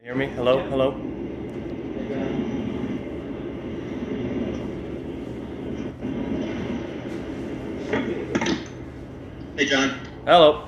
Hear me? Hello? Hello? Hey, John. Hello.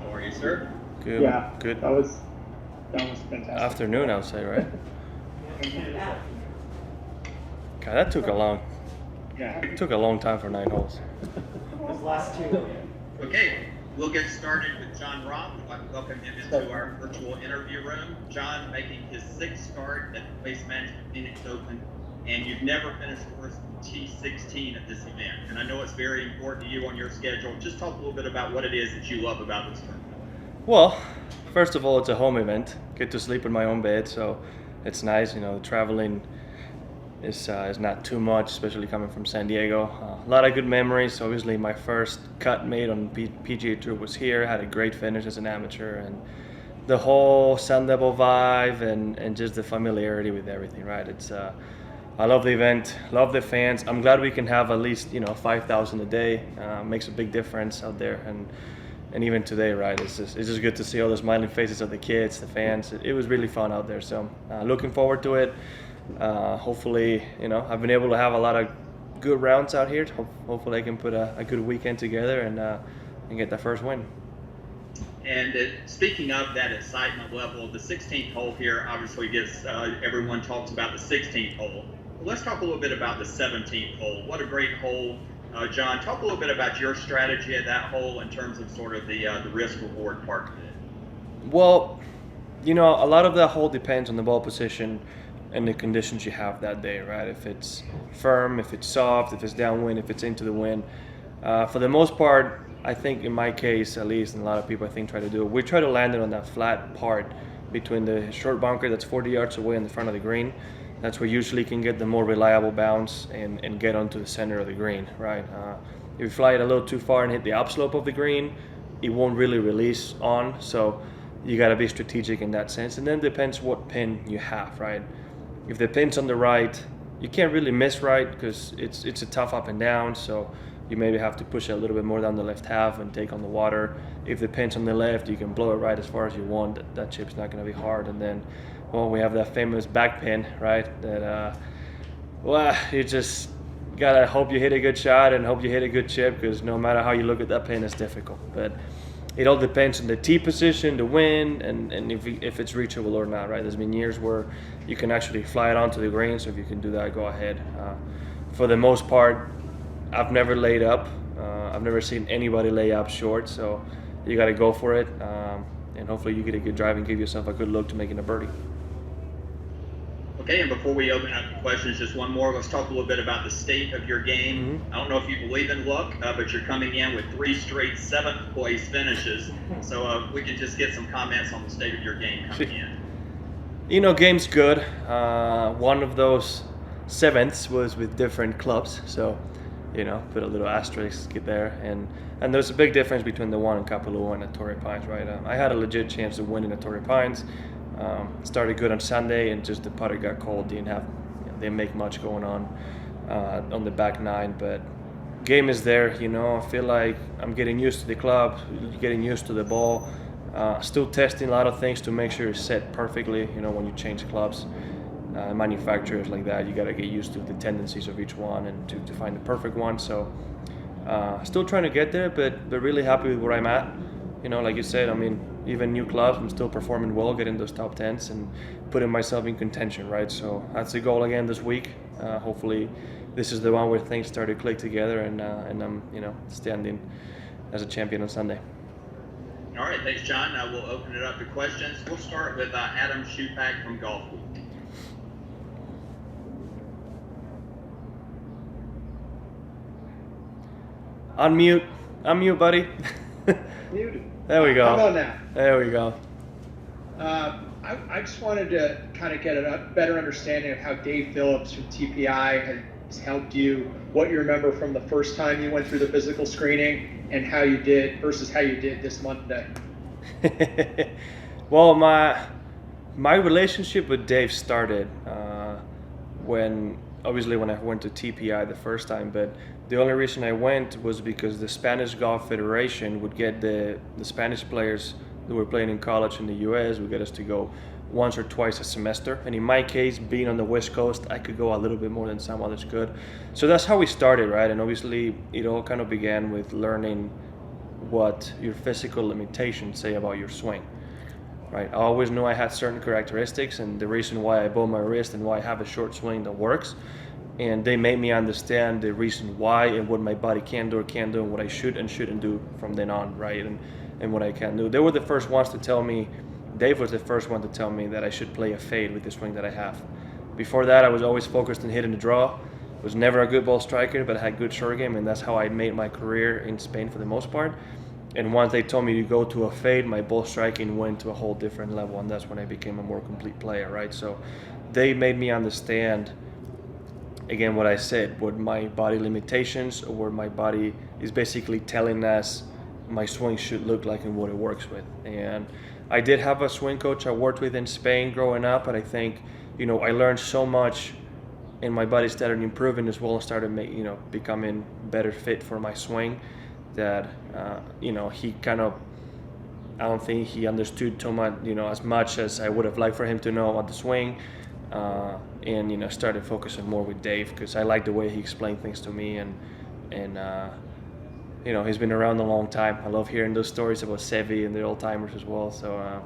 How are you, sir? Good. Yeah, Good that was fantastic. afternoon, I'll say, right? God, that Yeah. took a long time for 9 holes. Those last two. Okay, we'll get started with Jon Rahm. I'd like to welcome him into our virtual interview room. John making his sixth start at the Waste Management Phoenix Open, and you've never finished worse than T16 at this event. And I know it's very important to you on your schedule. Just talk a little bit about what it is that you love about this tournament. Well, first of all, it's a home event. Get to sleep in my own bed, so it's nice. Traveling is not too much, especially coming from San Diego. A lot of good memories. Obviously, my first cut made on PGA Tour was here. Had a great finish as an amateur, and the whole Sun Devil vibe and just the familiarity with everything. Right? I love the event, love the fans. I'm glad we can have at least 5,000 a day. Makes a big difference out there, and even today, right? It's just good to see all the smiling faces of the kids, the fans. It was really fun out there. So looking forward to it. Hopefully, I've been able to have a lot of good rounds out here. Hopefully, I can put a good weekend together and get that first win. And speaking of that excitement level, the 16th hole here obviously gets everyone talks about the 16th hole. Let's talk a little bit about the 17th hole. What a great hole. John, talk a little bit about your strategy at that hole in terms of sort of the risk-reward part of it. Well, a lot of that hole depends on the ball position and the conditions you have that day, right? If it's firm, if it's soft, if it's downwind, if it's into the wind. For the most part, I think in my case, at least, and a lot of people I think try to do it, we try to land it on that flat part between the short bunker that's 40 yards away in the front of the green. That's where you usually can get the more reliable bounce and get onto the center of the green, right? If you fly it a little too far and hit the upslope of the green, it won't really release on. So you got to be strategic in that sense. And then it depends what pin you have, right? If the pin's on the right, you can't really miss right because it's a tough up and down. So you maybe have to push it a little bit more down the left half and take on the water. If the pin's on the left, you can blow it right as far as you want. That chip's not going to be hard. And then, well, we have that famous back pin, right? That, you just gotta hope you hit a good shot and hope you hit a good chip because no matter how you look at that pin, it's difficult. But it all depends on the tee position, the wind, and if it's reachable or not, right? There's been years where you can actually fly it onto the green, so if you can do that, go ahead. For the most part, I've never laid up. I've never seen anybody lay up short, so you got to go for it, and hopefully you get a good drive and give yourself a good look to making a birdie. Okay, and before we open up the questions, just one more. Let's talk a little bit about the state of your game. Mm-hmm. I don't know if you believe in luck, but you're coming in with 3 straight seventh place finishes. So we can just get some comments on the state of your game coming in. Game's good. One of those sevenths was with different clubs, so put a little asterisk there. And there's a big difference between the one in Kapalua and at Torrey Pines, right? I had a legit chance of winning at Torrey Pines. Started good on Sunday, and just the putter got cold. Didn't make much going on the back nine, but game is there. I feel like I'm getting used to the club, getting used to the ball. Still testing a lot of things to make sure it's set perfectly. When you change clubs, manufacturers like that, you got to get used to the tendencies of each one and to find the perfect one. So still trying to get there, but really happy with where I'm at. Like you said, even new clubs, I'm still performing well, getting those top 10s and putting myself in contention, right? So that's the goal again this week. Hopefully this is the one where things start to click together and I'm, standing as a champion on Sunday. All right, thanks, John. We'll open it up to questions. We'll start with Adam Shootback from Golf Week. Unmute, buddy. Muted. There we go. How about now? There we go. I just wanted to kind of get a better understanding of how Dave Phillips from TPI has helped you, what you remember from the first time you went through the physical screening, and how you did versus how you did this Monday. Well, my relationship with Dave started when I went to TPI the first time, but the only reason I went was because the Spanish Golf Federation would get the Spanish players who were playing in college in the U.S. would get us to go once or twice a semester. And in my case, being on the West Coast, I could go a little bit more than some others could. So that's how we started, right? And obviously, it all kind of began with learning what your physical limitations say about your swing, right? I always knew I had certain characteristics and the reason why I bow my wrist and why I have a short swing that works. And they made me understand the reason why and what my body can do or can't do and what I should and shouldn't do from then on, right? And what I can do. They were the first ones to tell me, Dave was the first one to tell me that I should play a fade with the swing that I have. Before that, I was always focused on hitting the draw. Was never a good ball striker, but I had good short game, and that's how I made my career in Spain for the most part. And once they told me to go to a fade, my ball striking went to a whole different level, and that's when I became a more complete player, right? So they made me understand, again, what I said, what my body limitations or what my body is basically telling us my swing should look like and what it works with. And I did have a swing coach I worked with in Spain growing up, but I think, I learned so much and my body started improving as well and started becoming better fit for my swing that, he kind of, I don't think he understood too much, as much as I would have liked for him to know about the swing. And started focusing more with Dave because I like the way he explained things to me and he's been around a long time. I love hearing those stories about Sevi and the old timers as well. So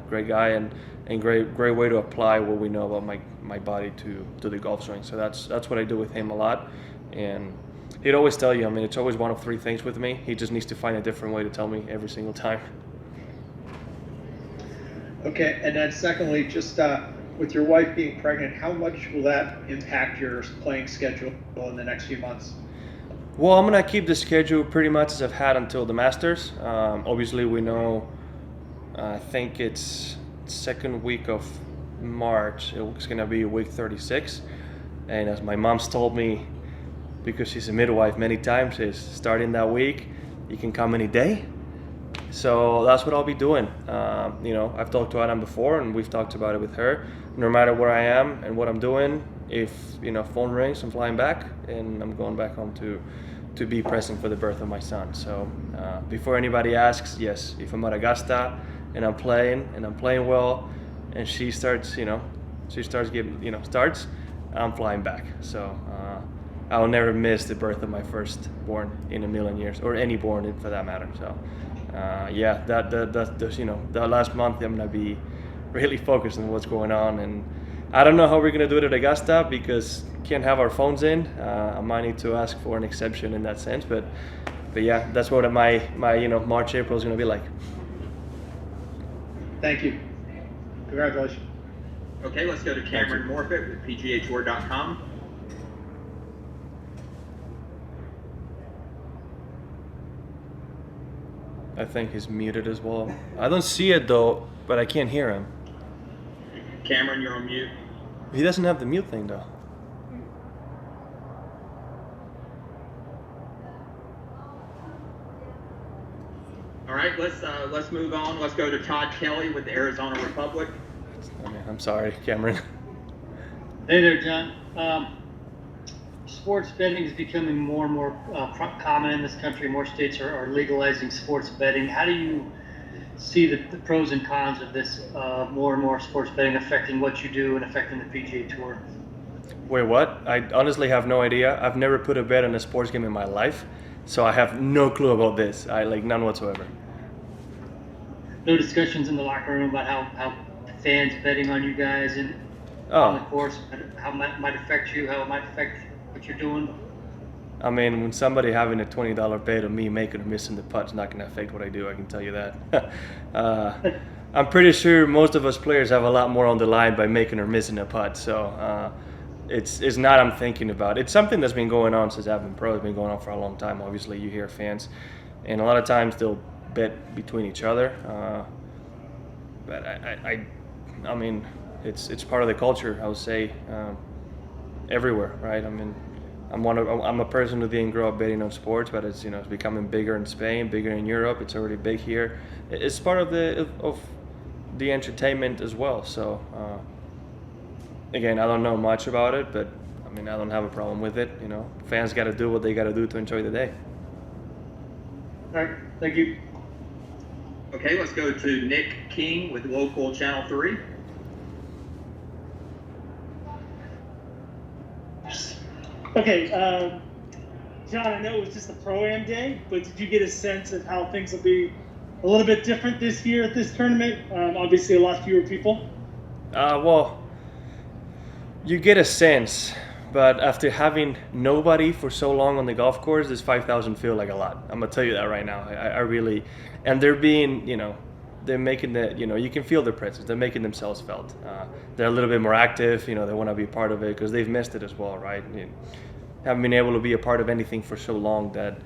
great guy and great way to apply what we know about my body to the golf swing. So that's what I do with him a lot. And he'd always tell you, it's always one of three things with me. He just needs to find a different way to tell me every single time. Okay, and then secondly, just with your wife being pregnant, how much will that impact your playing schedule in the next few months? Well, I'm going to keep the schedule pretty much as I've had until the Masters. Obviously, we know, I think it's second week of March. It's going to be week 36. And as my mom's told me, because she's a midwife many times, is starting that week, you can come any day. So that's what I'll be doing. I've talked to Adam before, and we've talked about it with her. No matter where I am and what I'm doing, if phone rings, I'm flying back, and I'm going back home to be present for the birth of my son. So before anybody asks, yes, if I'm at Augusta and I'm playing well, and she starts, starts, I'm flying back. So I'll never miss the birth of my firstborn in a million years, or any born for that matter. So. The last month I'm gonna be really focused on what's going on, and I don't know how we're gonna do it at Augusta because can't have our phones in. I might need to ask for an exception in that sense, but yeah, that's what my March, April is gonna be like. Thank you. Congratulations. Okay, let's go to Cameron Morfitt with PGAtour.com. I think he's muted as well. I don't see it though, but I can't hear him. Cameron, you're on mute. He doesn't have the mute thing though. All right, let's move on. Let's go to Todd Kelly with the Arizona Republic. I'm sorry, Cameron. Hey there, John. Sports betting is becoming more and more common in this country. More states are legalizing sports betting. How do you see the pros and cons of this more and more sports betting affecting what you do and affecting the PGA Tour? Wait, what? I honestly have no idea. I've never put a bet on a sports game in my life, so I have no clue about this. None whatsoever. No discussions in the locker room about how fans betting on you guys and on the course, how it might affect you, how it might affect what you're doing? When somebody having a $20 bet on me making or missing the putt is not going to affect what I do, I can tell you that. I'm pretty sure most of us players have a lot more on the line by making or missing a putt, so it's not I'm thinking about. It's something that's been going on since I've been pro. It's been going on for a long time. Obviously, you hear fans, and a lot of times they'll bet between each other. But it's part of the culture, I would say, everywhere, right? I'm a person who didn't grow up betting on sports, but it's becoming bigger in Spain, bigger in Europe. It's already big here. It's part of the entertainment as well. So again, I don't know much about it, but I don't have a problem with it. Fans got to do what they got to do to enjoy the day. All right, thank you. Okay, let's go to Nick King with Local Channel 3. Okay, John, I know it was just a Pro-Am day, but did you get a sense of how things will be a little bit different this year at this tournament? Obviously, a lot fewer people. Well, you get a sense, but after having nobody for so long on the golf course, this 5,000 feel like a lot. I'm gonna tell you that right now. I really, and they're being, they're making you can feel their presence. They're making themselves felt. They're a little bit more active. They want to be part of it because they've missed it as well, right? Haven't been able to be a part of anything for so long that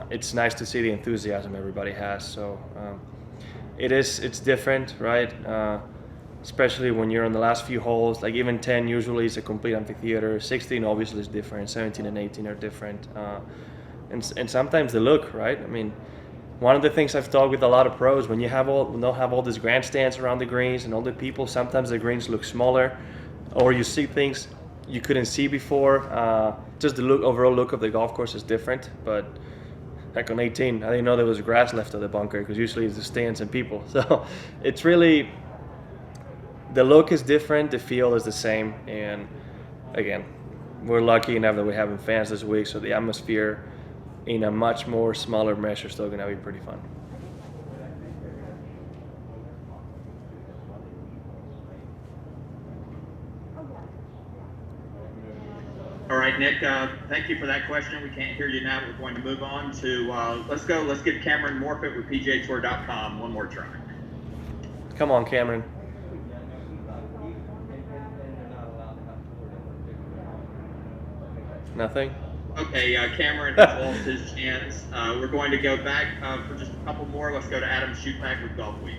it's nice to see the enthusiasm everybody has. So it's different, right? Especially when you're on the last few holes. Like even 10 usually is a complete amphitheater. 16 obviously is different. 17 and 18 are different. And sometimes the look, right? I mean, one of the things I've talked with a lot of pros, when you don't have all these grandstands around the greens and all the people, sometimes the greens look smaller, or you see things you couldn't see before. Just the overall look of the golf course is different. But like on 18, I didn't know there was grass left of the bunker because usually it's the stands and people. So it's really, the look is different, the feel is the same, and again, we're lucky enough that we're having fans this week, so the atmosphere in a much more smaller measure is still going to be pretty fun. All right, Nick, thank you for that question. We can't hear you now. We're going to move on to, let's give Cameron Morfitt with PGAtour.com one more try. Come on, Cameron. Nothing? Okay, Cameron has lost his chance. We're going to go back for just a couple more. Let's go to Adam Schupak with Golf Week.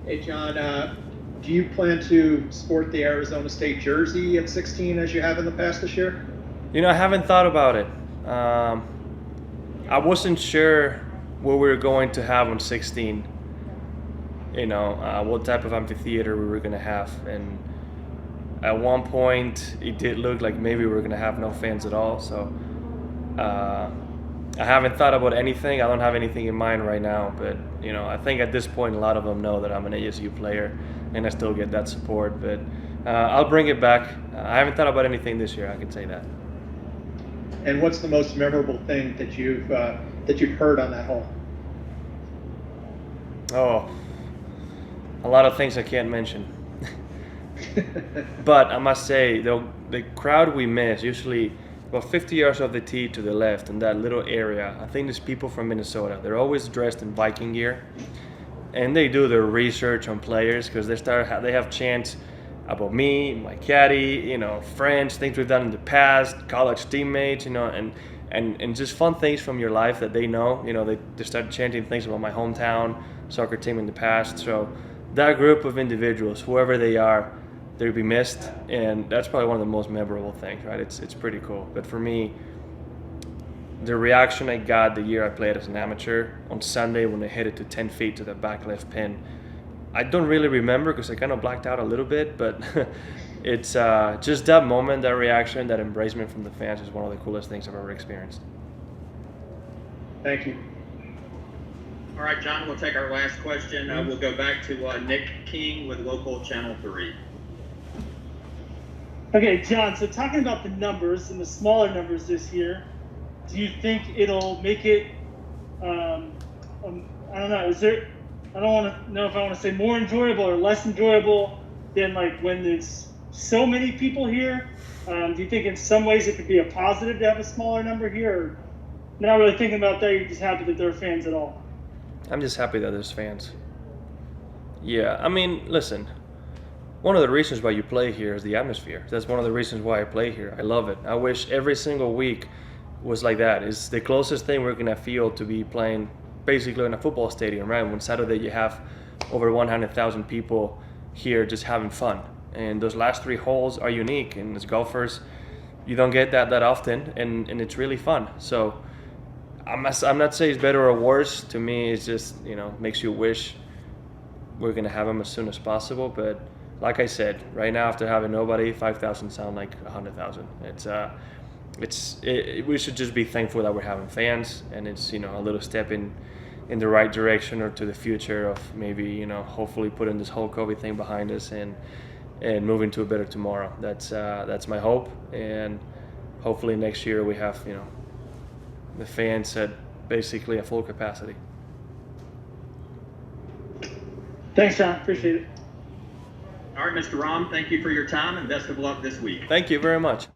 Hey, John, do you plan to sport the Arizona State jersey at 16 as you have in the past this year? I haven't thought about it. I wasn't sure what we were going to have on 16. What type of amphitheater we were going to have. And at one point, it did look like maybe we were going to have no fans at all. So I haven't thought about anything. I don't have anything in mind right now. But, I think at this point, a lot of them know that I'm an ASU player and I still get that support. But I'll bring it back. I haven't thought about anything this year, I can say that. And what's the most memorable thing that you've heard on that hole? Oh, a lot of things I can't mention. But I must say, the crowd we miss, usually about 50 yards off the tee to the left in that little area, I think there's people from Minnesota. They're always dressed in Viking gear, and they do their research on players because they have chants about me, my caddy, friends, things we've done in the past, college teammates, and just fun things from your life that they know. They start chanting things about my hometown, soccer team in the past. So that group of individuals, whoever they are, they'll be missed, and that's probably one of the most memorable things, right? It's pretty cool. But for me, the reaction I got the year I played as an amateur on Sunday when I hit it to 10 feet to the back left pin, I don't really remember because I kind of blacked out a little bit, but it's just that moment, that reaction, that embracement from the fans is one of the coolest things I've ever experienced. Thank you. All right, John, we'll take our last question. We'll go back to Nick King with Local Channel 3. Okay, John, so talking about the numbers and the smaller numbers this year, do you think it'll make it, I don't know, I don't want to know if I want to say more enjoyable or less enjoyable than like when there's so many people here? Do you think in some ways it could be a positive to have a smaller number here? Or not really thinking about that, you're just happy that there are fans at all? I'm just happy that there's fans. Yeah, I mean, listen, one of the reasons why you play here is the atmosphere. That's one of the reasons why I play here. I love it. I wish every single week was like that. It's the closest thing we're going to feel to be playing basically in a football stadium, right? When Saturday you have over 100,000 people here just having fun. And those last 3 holes are unique. And as golfers, you don't get that often, and it's really fun. So I'm not saying it's better or worse. To me, it's just, makes you wish we're going to have them as soon as possible. But like I said, right now after having nobody, 5,000 sound like 100,000. We should just be thankful that we're having fans, and it's a little step in the right direction or to the future of maybe hopefully putting this whole COVID thing behind us and and moving to a better tomorrow. That's my hope, and hopefully next year we have the fans at basically a full capacity. Thanks, Jon. Appreciate it. All right, Mr. Rahm, thank you for your time and best of luck this week. Thank you very much.